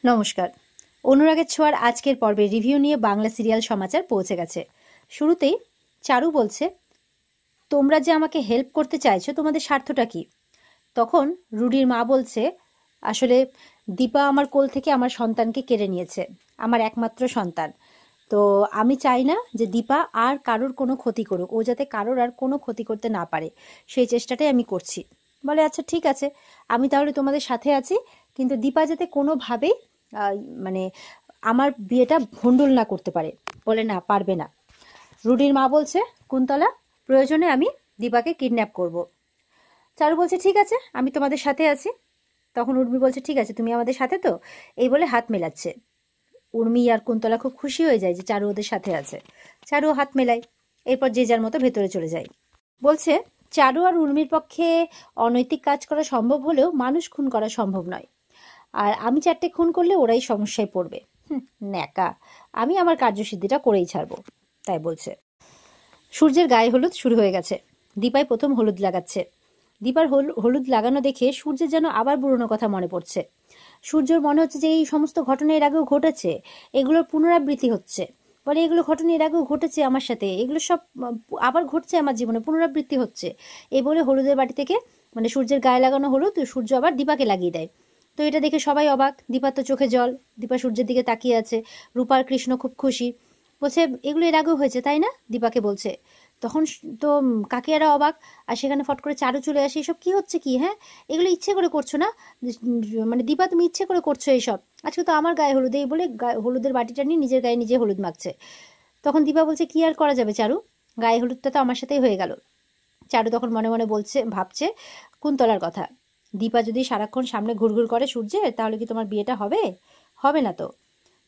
নমস্কার। অনুরাগের ছোঁয়ার আজকের পর্বের রিভিউ নিয়ে বাংলা সিরিয়াল সমাচার পৌঁছে গেছে। শুরুতেই চারু বলছে, তোমরা যে আমাকে হেল্প করতে চাইছো, তোমাদের স্বার্থটা কি? তখন রুডির মা বলছে, আসলে দীপা আমার কোল থেকে আমার সন্তানকে কেড়ে নিয়েছে, আমার একমাত্র সন্তান। তো আমি চাই না যে দীপা আর কারোর কোনো ক্ষতি করুক, ও যাতে কারোর আর কোনো ক্ষতি করতে না পারে, সেই চেষ্টাটাই আমি করছি। বলে, আচ্ছা ঠিক আছে, আমি তাহলে তোমাদের সাথে আছি, কিন্তু দীপা যাতে কোনোভাবেই মানে আমার বিয়েটা ভণ্ডুল না করতে পারে। বলে, না, পারবে না। রুডির মা বলছে, কুন্তলা, প্রয়োজনে আমি দীপাকে কিডন্যাপ করব। চারু বলছে, ঠিক আছে, আমি তোমাদের সাথে আছি। তখন উর্মি বলছে, ঠিক আছে, তুমি আমাদের সাথে তো? এই বলে হাত মেলাচ্ছে। উর্মি আর কুন্তলা খুব খুশি হয়ে যায় যে চারু ওদের সাথে আছে। চারুও হাত মেলায়। এরপর যে যার মতো ভেতরে চলে যায়। বলছে, চারু আর উর্মির পক্ষে অনৈতিক কাজ করা সম্ভব হলেও মানুষ খুন করা সম্ভব নয়। আর আমি 4টে খুন করলে ওরাই সমস্যায় পড়বে। ন্যাকা, আমি আমার কার্যসিদ্ধিটা করেই ছাড়বো, তাই বলছে। সূর্যের গায়ে হলুদ শুরু হয়ে গেছে। দীপাই প্রথম হলুদ লাগাচ্ছে। দীপার হলুদ লাগানো দেখে সূর্যের যেন আবার পুরনো কথা মনে পড়ছে। সূর্যর মনে হচ্ছে যে এই সমস্ত ঘটনা এর আগেও ঘটেছে, এগুলোর পুনরাবৃত্তি হচ্ছে। বলে, এগুলো ঘটনা এর আগেও ঘটেছে আমার সাথে, এগুলো সব আবার ঘটছে আমার জীবনে, পুনরাবৃত্তি হচ্ছে। এই বলে হলুদের বাটি থেকে, মানে সূর্যের গায়ে লাগানো হলুদ, সূর্য আবার দীপাকে লাগিয়ে দেয়। তো এটা দেখে সবাই অবাক। দীপার তো চোখে জল। দীপা সূর্যের দিকে তাকিয়ে আছে। রূপার কৃষ্ণ খুব খুশি। বলছে, এগুলো এর আগেও হয়েছে তাই না? দীপাকে বলছে। তখন তো কাকিয়ারা অবাক। আর সেখানে ফট করে চারু চলে আসে। এসব কি হচ্ছে কি? হ্যাঁ, এগুলো ইচ্ছে করে করছো না? মানে দীপা, তুমি ইচ্ছে করে করছো এইসব? আজকে তো আমার গায়ে হলুদ। এই বলে হলুদের বাটিটা নিয়ে নিজের গায়ে নিজে হলুদ মাখছে। তখন দীপা বলছে, কি আর করা যাবে চারু, গায়ে হলুদটা তো আমার সাথেই হয়ে গেল। চারু তখন মনে মনে ভাবছে কুন্তলার কথা। দীপা যদি সারাক্ষণ সামনে ঘুরঘুর করে সূর্যের, তাহলে কি তোমার বিয়েটা হবে? হবে না তো।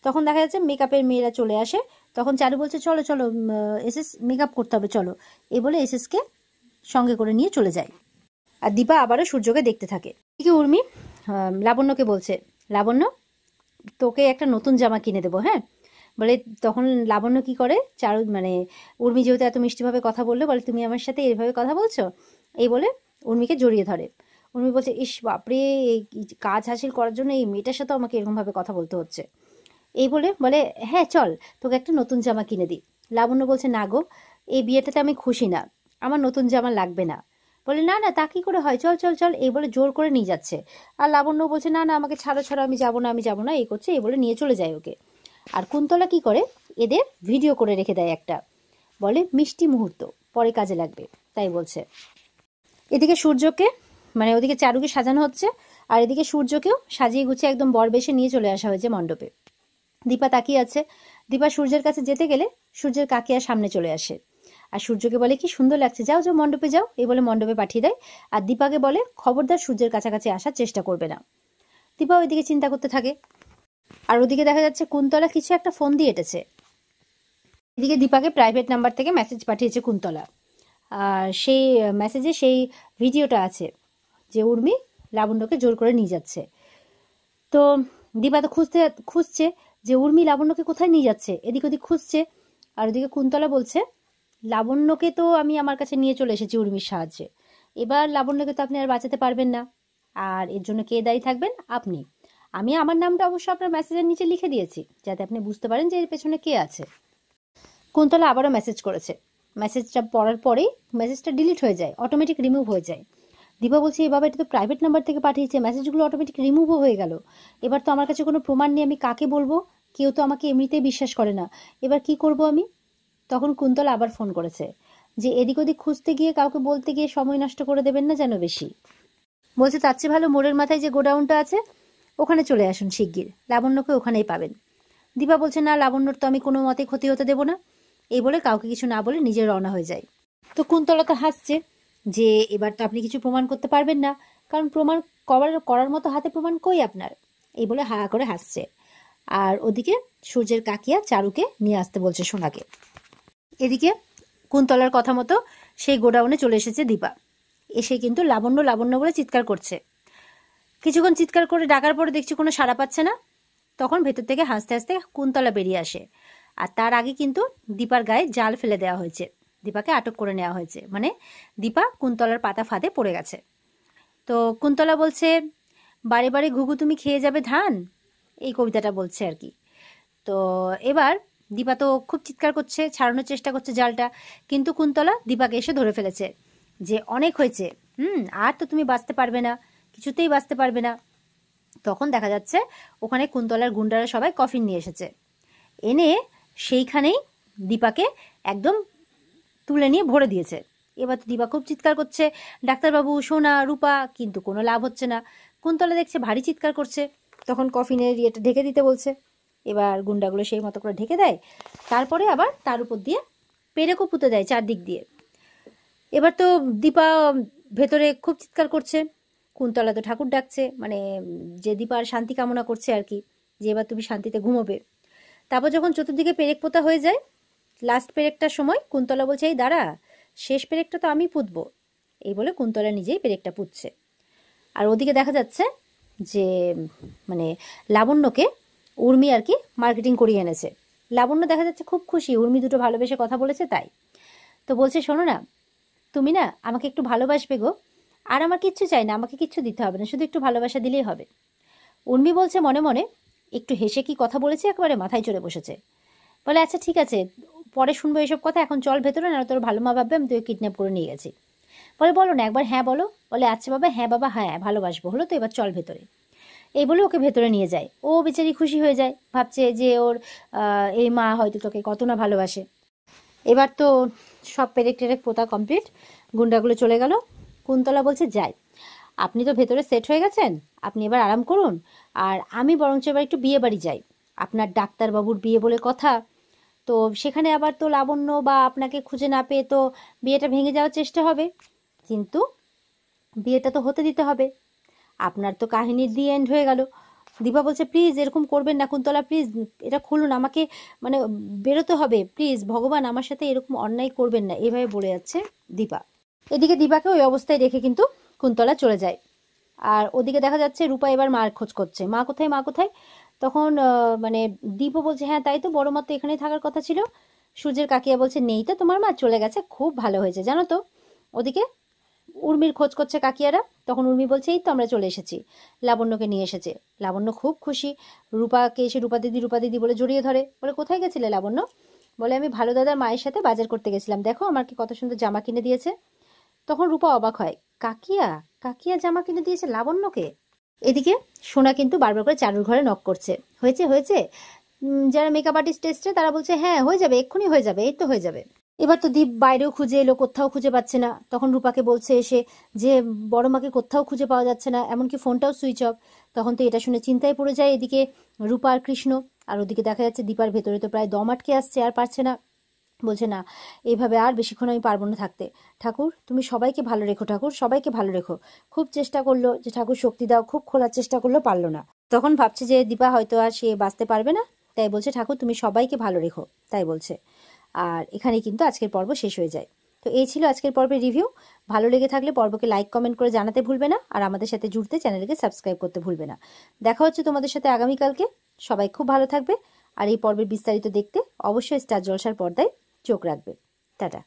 তখন দেখা যাচ্ছে মেকআপের মেয়েরা চলে আসে। তখন চারু বলছে, চলো চলো, এসএস মেকআপ করতে হবে, চলো। এই বলে এসএসকে সঙ্গে করে নিয়ে চলে যায়। আর দীপা আবারও সূর্যকে দেখতে থাকে। কি উর্মি লাবণ্যকে বলছে, লাবণ্য, তোকে একটা নতুন জামা কিনে দেবো, হ্যাঁ? বলে, তখন লাবণ্য কি করে, চারু মানে উর্মি যেহেতু এত মিষ্টিভাবে কথা বললো, বলে, তুমি আমার সাথে এইভাবে কথা বলছো? এই বলে উর্মিকে জড়িয়ে ধরে। উর্মি বলছে, ইস বাপরে, এই কাজ হাসিল করার জন্য এই মেয়েটার সাথে আমাকে এরকমভাবে কথা বলতে হচ্ছে। এই বলে, হ্যাঁ চল, তোকে একটা নতুন জামা কিনে দিই। লাবণ্য বলছে, না গো, এই বিয়েটাতে আমি খুশি না, আমার নতুন জামা লাগবে না। বলে, না না, তা কি করে হয়, চল চল চল। এই বলে জোর করে নিয়ে যাচ্ছে। আর লাবণ্য বলছে, না না, আমাকে ছাড়ো ছাড়ো, আমি যাবো না, আমি যাবো না, এই করছে। এই বলে নিয়ে চলে যায় ওকে। আর কুন্তলা কি করে, এদের ভিডিও করে রেখে দেয় একটা। বলে, মিষ্টি মুহূর্ত, পরে কাজে লাগবে, তাই বলছে। এদিকে সূর্যকে, মানে ওদিকে চারুকে সাজানো হচ্ছে, আর এদিকে সূর্যকেও সাজিয়ে গুছিয়ে একদম বরবেশে নিয়ে চলে আসা হয়েছে মণ্ডপে। দীপা তাকিয়ে আছে। দীপা সূর্যের কাছে যেতে গেলে সূর্যের কাকিয়া সামনে চলে আসে। আর সূর্যকে বলে, কি সুন্দর লাগছে, যাও যাও মণ্ডপে যাও। এই বলে মণ্ডপে পাঠিয়ে দেয়। আর দীপাকে বলে, খবরদার সূর্যের কাছাকাছি আসার চেষ্টা করবে না। দীপা ওইদিকে চিন্তা করতে থাকে। আর ওদিকে দেখা যাচ্ছে কুন্তলা কিছু একটা ফোন দিয়ে এঁটেছে। এদিকে দীপাকে প্রাইভেট নাম্বার থেকে মেসেজ পাঠিয়েছে কুন্তলা। আর সেই মেসেজে সেই ভিডিওটা আছে, যে উর্মি লাবণ্যকে জোর করে নিয়ে যাচ্ছে। তো দীপা তো খুঁজছে যে উর্মি লাবণ্যকে কোথায় নিয়ে যাচ্ছে, এদিক ওদিক খুঁজছে। আর ওদিকে কুন্তলা বলছে, লাবণ্যকে তো আমি আমার কাছে নিয়ে চলে এসেছি উর্মির সাহায্যে, এবার লাবণ্যকে তো আপনি আর বাঁচাতে পারবেন না। আর এর জন্য কে দায়ী থাকবেন? আপনি। আমি আমার নামটা অবশ্য আপনার মেসেজের নিচে লিখে দিয়েছি, যাতে আপনি বুঝতে পারেন যে এর পেছনে কে আছে। কুন্তলা আবারও মেসেজ করেছে। মেসেজটা পড়ার পরেই মেসেজটা ডিলিট হয়ে যায়, অটোমেটিক রিমুভ হয়ে যায়। দীপা বলছে, এ বাবা, এটা তো প্রাইভেট নাম্বার থেকে পাঠিয়েছে, মেসেজগুলো অটোমেটিক রিমুভও হয়ে গেল। এবার তো আমার কাছে কোনো প্রমাণ নেই, আমি কাকে বলবো? কেউ তো আমাকে এমনিতেই বিশ্বাস করে না, এবার কি করব আমি? তখন কুন্তলা আবার ফোন করেছে, যে এদিক ওদিক খুঁজতে গিয়ে কাউকে বলতে গিয়ে সময় নষ্ট করে দেবেন না যেন বেশি। বলছে, তার চেয়ে ভালো মোড়ের মাথায় যে গোডাউনটা আছে ওখানে চলে আসুন শিগগির, লাবণ্যকে ওখানেই পাবেন। দীপা বলছে, না, লাবণ্যর তো আমি কোনো মতে ক্ষতি হতে দেবো না। এই বলে কাউকে কিছু না বলে নিজে রওনা হয়ে যায়। তো কুন্তলা তো হাসছে যে এবার তো আপনি কিছু প্রমাণ করতে পারবেন না, কারণ প্রমাণ করার মতো হাতে প্রমাণ কই আপনার। এই বলে হা করে হাসছে। আর ওদিকে সূর্যের কাকিয়া চারুকে নিয়ে আসতে বলছে সোনাকে। এদিকে কুন্তলার কথা মতো সেই গোডাউনে চলে এসেছে দীপা। এসে কিন্তু লাবণ্য লাবণ্য বলে চিৎকার করছে। কিছুক্ষণ চিৎকার করে ডাকার পরে দেখছি কোনো সাড়া পাচ্ছে না। তখন ভেতর থেকে হাসতে হাসতে কুন্তলা বেরিয়ে আসে। আর তার আগে কিন্তু দীপার গায়ে জাল ফেলে দেওয়া হয়েছে, দীপাকে আটক করে নেওয়া হয়েছে, মানে দীপা কুন্তলার পাতা ফাঁদে পড়ে গেছে। তো কুন্তলা বলছে, বারে বারে ঘুঘু তুমি খেয়ে যাবে ধান, এই কবিতাটা বলছে আর কি। তো এবার দীপা তো খুব চিৎকার করছে, ছাড়ানোর চেষ্টা করছে জালটা, কিন্তু কুন্তলা দীপাকে এসে ধরে ফেলেছে যে অনেক হয়েছে, আর তো তুমি বাঁচতে পারবে না, কিছুতেই বাঁচতে পারবে না। তখন দেখা যাচ্ছে ওখানে কুন্তলার গুন্ডারা সবাই কফিন নিয়ে এসেছে, এনে সেইখানেই দীপাকে একদম তুলে নিয়ে ভরে দিয়েছে। এবার তো দীপা খুব চিৎকার করছে, ডাক্তারবাবু, সোনা, রূপা, কিন্তু কোনো লাভ হচ্ছে না। কুন্তলা দেখছে ভারী চিৎকার করছে, তখন কফিনের ইয়েটা ঢেকে দিতে বলছে। এবার গুন্ডাগুলো সেই মতো করে ঢেকে দেয়, তারপরে আবার তার উপর দিয়ে পেরেকও পুঁতে দেয় চারদিক দিয়ে। এবার তো দীপা ভেতরে খুব চিৎকার করছে, কুন্তলা তো ঠাকুর ডাকছে, মানে যে দীপার শান্তি কামনা করছে আর কি, যে এবার তুমি শান্তিতে ঘুমোবে। তারপর যখন চতুর্দিকে পেরেক পোতা হয়ে যায়, লাস্ট পেরেকটার সময় কুন্তলা বলছে, এই দাঁড়া, শেষ পেরেকটা তো আমি পুঁতবো। এই বলে কুন্তলা নিজেই পেরেকটা পুঁতছে। আর ওদিকে দেখা যাচ্ছে যে মানে লাবণ্যকে উর্মি আর কি মার্কেটিং করিয়ে এনেছে। লাবণ্য দেখা যাচ্ছে খুব খুশি, উর্মি দুটো ভালোবেসে কথা বলেছে তাই। তো বলছে, শোনো না, তুমি না আমাকে একটু ভালোবাসবে গো, আর আমার কিচ্ছু চাই না, আমাকে কিচ্ছু দিতে হবে না, শুধু একটু ভালোবাসা দিলেই হবে। উর্মি বলছে মনে মনে, একটু হেসে কি কথা বলেছে, একেবারে মাথায় চড়ে বসেছে। বলে, আচ্ছা ঠিক আছে, পরে শুনবো এসব কথা, এখন চল ভেতরে, না তোর ভালো মা ভাববে আমি তোকে কিডন্যাপ করে নিয়ে গেছি। বলে, বলো না একবার, হ্যাঁ বলো। বলে, আচ্ছা বাবা, হ্যাঁ বাবা, হ্যাঁ ভালোবাসবো, হলো তো, এবার চল ভেতরে। এই বলে ওকে ভেতরে নিয়ে যায়। ও বেচারি খুশি হয়ে যায়, ভাবছে যে ওর এই মা হয়তো তোকে কত না ভালোবাসে। এবার তো সব পেরেক টেরেক পোতা কমপ্লিট, গুন্ডাগুলো চলে গেল। কুন্তলা বলছে, যাই, আপনি তো ভেতরে সেট হয়ে গেছেন, আপনি এবার আরাম করুন, আর আমি বরঞ্চ এবার একটু বিয়ে বাড়ি যাই, আপনার ডাক্তারবাবুর বিয়ে বলে কথা, তো সেখানে আবার তো লাবণ্য বা আপনাকে খুঁজে না পেয়ে তো বিয়েটা ভেঙে যাওয়ার চেষ্টা হবে, কিন্তু বিয়েটা তো হতে দিতে হবে, আপনার তো কাহিনীর দি এন্ড হয়ে গেল। দীপা বলছে, প্লিজ এরকম করবেন না কুন্তলা, প্লিজ এটা খুলুন, আমাকে মানে বেরোতে হবে, প্লিজ ভগবান আমার সাথে এরকম অন্যায় করবেন না, এভাবে বলে যাচ্ছে দীপা। এদিকে দীপাকে ওই অবস্থায় রেখে কিন্তু কুন্তলা চলে যায়। আর ওদিকে দেখা যাচ্ছে রূপা এবার মার খোঁজ করছে, মা কোথায়, মা কোথায়। তখন মানে দীপও বলছে, হ্যাঁ তাই তো, বড় মা তো এখানেই থাকার কথা ছিল। সূর্যের কাকিয়া বলছে, নেই তো, তোমার মা চলে গেছে, খুব ভালো হয়েছে জানো তো। ওদিকে উর্মির খোঁজ করছে কাকিয়ারা, তখন উর্মি বলছে, এই তো আমরা চলে এসেছি, লাবণ্যকে নিয়ে এসেছে। লাবণ্য খুব খুশি, রূপাকে এসে রূপা দিদি বলে জড়িয়ে ধরে, বলে, কোথায় গেছিলে লাবণ্য? বলে, আমি ভালো দাদার মায়ের সাথে বাজার করতে গেছিলাম, দেখো আমার কি কত সুন্দর জামা কিনে দিয়েছে। তখন রূপা অবাক হয়, কাকিয়া, কাকিয়া জামা কিনে দিয়েছে লাবণ্যকে। এদিকে সোনা কিন্তু বারবার করে চারুর ঘরে নক করছে, হয়েছে হয়েছে। যারা মেকআপ আর্টিস্ট এসছে তারা বলছে, হ্যাঁ হয়ে যাবে, এক্ষুনি হয়ে যাবে, এই তো হয়ে যাবে। এবার তো দীপ বাইরেও খুঁজে এলো, কোথাও খুঁজে পাচ্ছে না। তখন রূপাকে বলছে এসে যে বড় মাকে কোথাও খুঁজে পাওয়া যাচ্ছে না, এমনকি ফোনটাও সুইচ অফ। তখন তো এটা শুনে চিন্তায় পড়ে যায় এদিকে রূপা আর কৃষ্ণ। আর ওদিকে দেখা যাচ্ছে দীপার ভেতরে তো প্রায় দম আটকে আসছে, আর পারছে না, বলছে না এইভাবে আর বেশিক্ষণ আমি পারবো না থাকতে, ঠাকুর তুমি সবাইকে ভালো রেখো, ঠাকুর সবাইকে ভালো রেখো। খুব চেষ্টা করলো যে ঠাকুর শক্তি দাও, খুব খোলার চেষ্টা করলো, পারলো না। তখন ভাবছে যে দীপা হয়তো আর সে বাঁচতে পারবে না, তাই বলছে, ঠাকুর তুমি সবাইকে ভালো রেখো, তাই বলছে। আর এখানে কিন্তু আজকের পর্ব শেষ হয়ে যায়। তো এই ছিল আজকের পর্বের রিভিউ। ভালো লেগে থাকলে পর্বকে লাইক কমেন্ট করে জানাতে ভুলবে না, আর আমাদের সাথে জুড়তে চ্যানেলকে সাবস্ক্রাইব করতে ভুলবে না। দেখা হচ্ছে তোমাদের সাথে আগামীকালকে। সবাই খুব ভালো থাকবে, আর এই পর্বের বিস্তারিত দেখতে অবশ্যই স্টার জলসার পর্দায় চোখ রাখবে। টাটা।